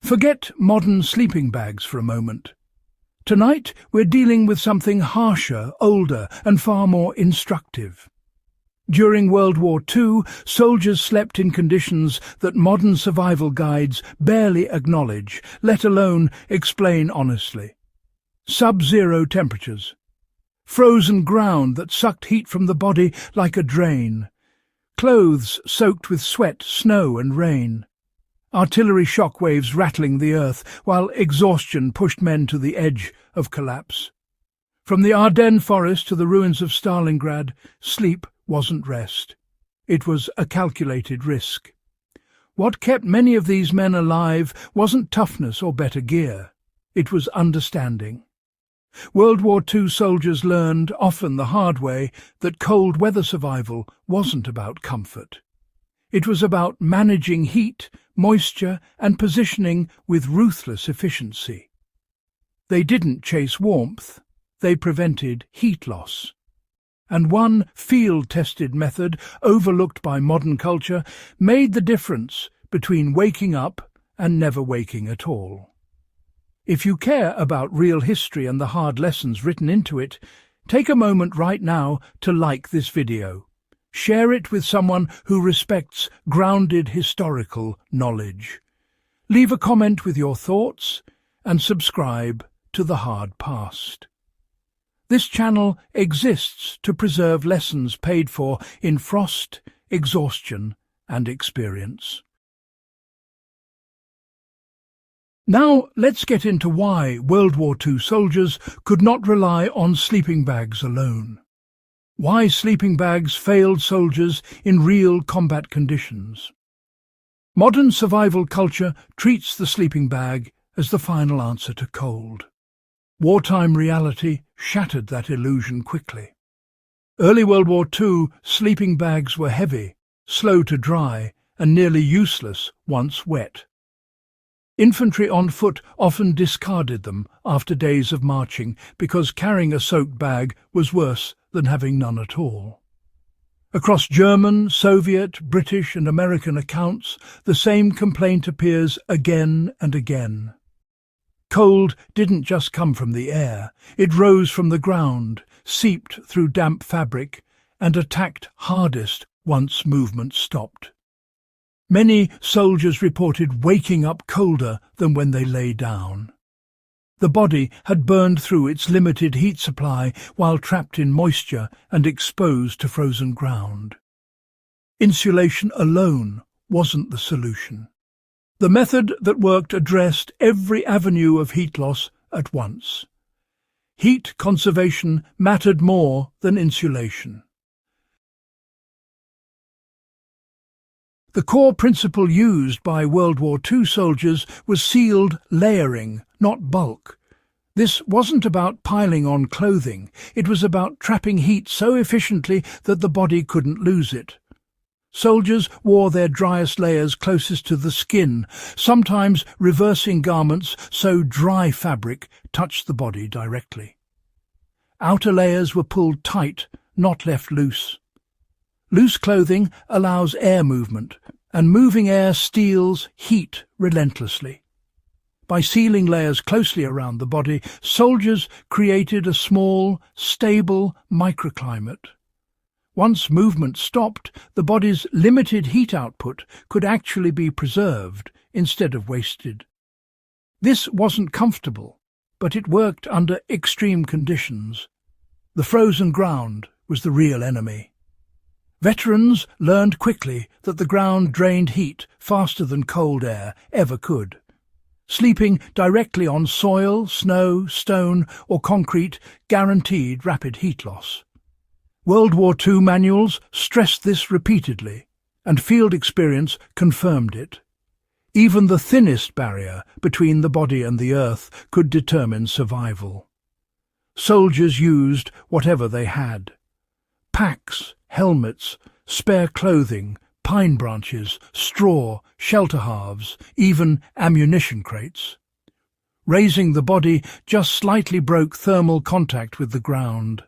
Forget modern sleeping bags for a moment. Tonight we're dealing with something harsher, older, and far more instructive. During World War II, soldiers slept in conditions that modern survival guides barely acknowledge, let alone explain honestly. Sub-zero temperatures. Frozen ground that sucked heat from the body like a drain. Clothes soaked with sweat, snow and rain. Artillery shock waves rattling the earth, while exhaustion pushed men to the edge of collapse. From the Ardennes forest to the ruins of Stalingrad, sleep wasn't rest. It was a calculated risk. What kept many of these men alive wasn't toughness or better gear. It was understanding. World War II soldiers learned, often the hard way, that cold weather survival wasn't about comfort. It was about managing heat, moisture, and positioning with ruthless efficiency. They didn't chase warmth, they prevented heat loss. And one field-tested method, overlooked by modern culture, made the difference between waking up and never waking at all. If you care about real history and the hard lessons written into it, take a moment right now to like this video. Share it with someone who respects grounded historical knowledge. Leave a comment with your thoughts and subscribe to The Hard Past. This channel exists to preserve lessons paid for in frost, exhaustion, and experience. Now let's get into why World War II soldiers could not rely on sleeping bags alone. Why sleeping bags failed soldiers in real combat conditions. Modern survival culture treats the sleeping bag as the final answer to cold. Wartime reality shattered that illusion quickly. Early World War II sleeping bags were heavy, slow to dry, and nearly useless once wet. Infantry on foot often discarded them after days of marching because carrying a soaked bag was worse than having none at all. Across German, Soviet, British and American accounts, the same complaint appears again and again. Cold didn't just come from the air, it rose from the ground, seeped through damp fabric, and attacked hardest once movement stopped. Many soldiers reported waking up colder than when they lay down. The body had burned through its limited heat supply while trapped in moisture and exposed to frozen ground. Insulation alone wasn't the solution. The method that worked addressed every avenue of heat loss at once. Heat conservation mattered more than insulation. The core principle used by World War II soldiers was sealed layering, not bulk. This wasn't about piling on clothing, it was about trapping heat so efficiently that the body couldn't lose it. Soldiers wore their driest layers closest to the skin, sometimes reversing garments so dry fabric touched the body directly. Outer layers were pulled tight, not left loose. Loose clothing allows air movement, and moving air steals heat relentlessly. By sealing layers closely around the body, soldiers created a small, stable microclimate. Once movement stopped, the body's limited heat output could actually be preserved instead of wasted. This wasn't comfortable, but it worked under extreme conditions. The frozen ground was the real enemy. Veterans learned quickly that the ground drained heat faster than cold air ever could. Sleeping directly on soil, snow, stone, or concrete guaranteed rapid heat loss. World War II manuals stressed this repeatedly, and field experience confirmed it. Even the thinnest barrier between the body and the earth could determine survival. Soldiers used whatever they had. Packs, helmets, spare clothing, pine branches, straw, shelter halves, even ammunition crates. Raising the body just slightly broke thermal contact with the ground.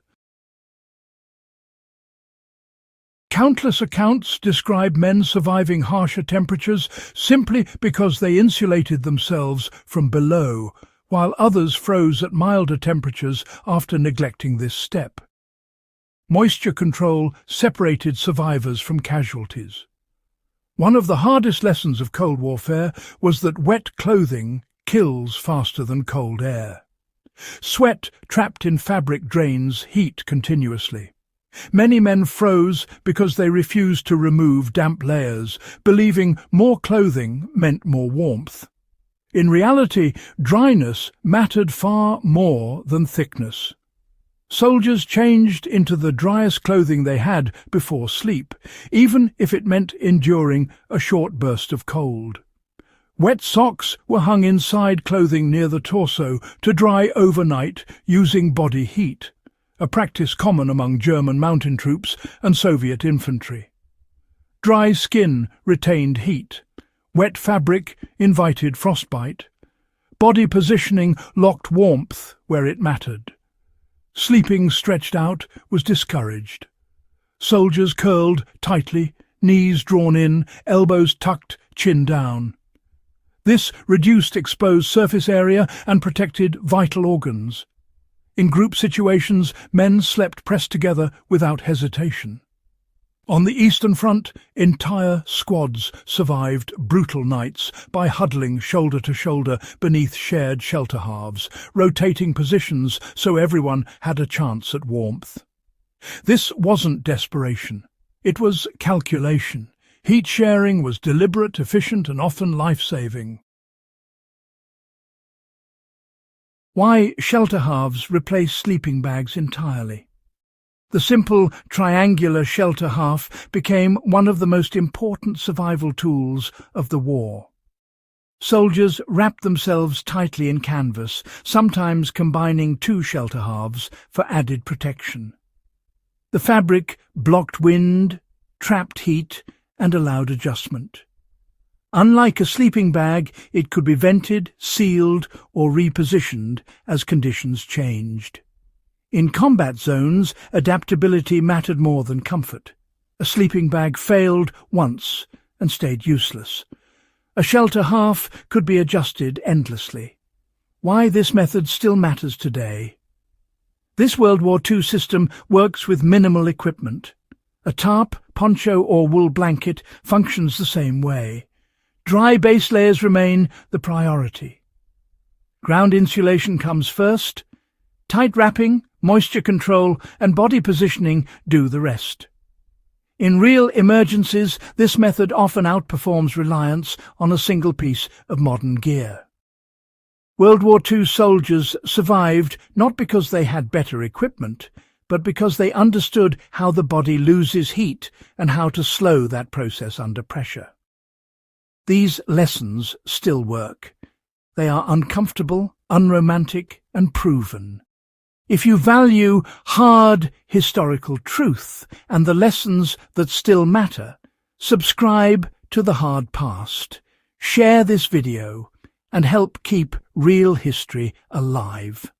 Countless accounts describe men surviving harsher temperatures simply because they insulated themselves from below, while others froze at milder temperatures after neglecting this step. Moisture control separated survivors from casualties. One of the hardest lessons of cold warfare was that wet clothing kills faster than cold air. Sweat trapped in fabric drains heat continuously. Many men froze because they refused to remove damp layers, believing more clothing meant more warmth. In reality, dryness mattered far more than thickness. Soldiers changed into the driest clothing they had before sleep, even if it meant enduring a short burst of cold. Wet socks were hung inside clothing near the torso to dry overnight using body heat, a practice common among German mountain troops and Soviet infantry. Dry skin retained heat. Wet fabric invited frostbite. Body positioning locked warmth where it mattered. Sleeping stretched out was discouraged. Soldiers curled tightly, knees drawn in, elbows tucked, chin down. This reduced exposed surface area and protected vital organs. In group situations, men slept pressed together without hesitation. On the Eastern Front, entire squads survived brutal nights by huddling shoulder to shoulder beneath shared shelter halves, rotating positions so everyone had a chance at warmth. This wasn't desperation. It was calculation. Heat sharing was deliberate, efficient, and often life-saving. Why shelter halves replace sleeping bags entirely? The simple triangular shelter half became one of the most important survival tools of the war. Soldiers wrapped themselves tightly in canvas, sometimes combining two shelter halves for added protection. The fabric blocked wind, trapped heat, and allowed adjustment. Unlike a sleeping bag, it could be vented, sealed, or repositioned as conditions changed. In combat zones, adaptability mattered more than comfort. A sleeping bag failed once and stayed useless. A shelter half could be adjusted endlessly. Why this method still matters today? This World War II system works with minimal equipment. A tarp, poncho, or wool blanket functions the same way. Dry base layers remain the priority. Ground insulation comes first. Tight wrapping, moisture control, and body positioning do the rest. In real emergencies, this method often outperforms reliance on a single piece of modern gear. World War II soldiers survived not because they had better equipment, but because they understood how the body loses heat and how to slow that process under pressure. These lessons still work. They are uncomfortable, unromantic, and proven. If you value hard historical truth and the lessons that still matter, subscribe to The Hard Past, share this video, and help keep real history alive.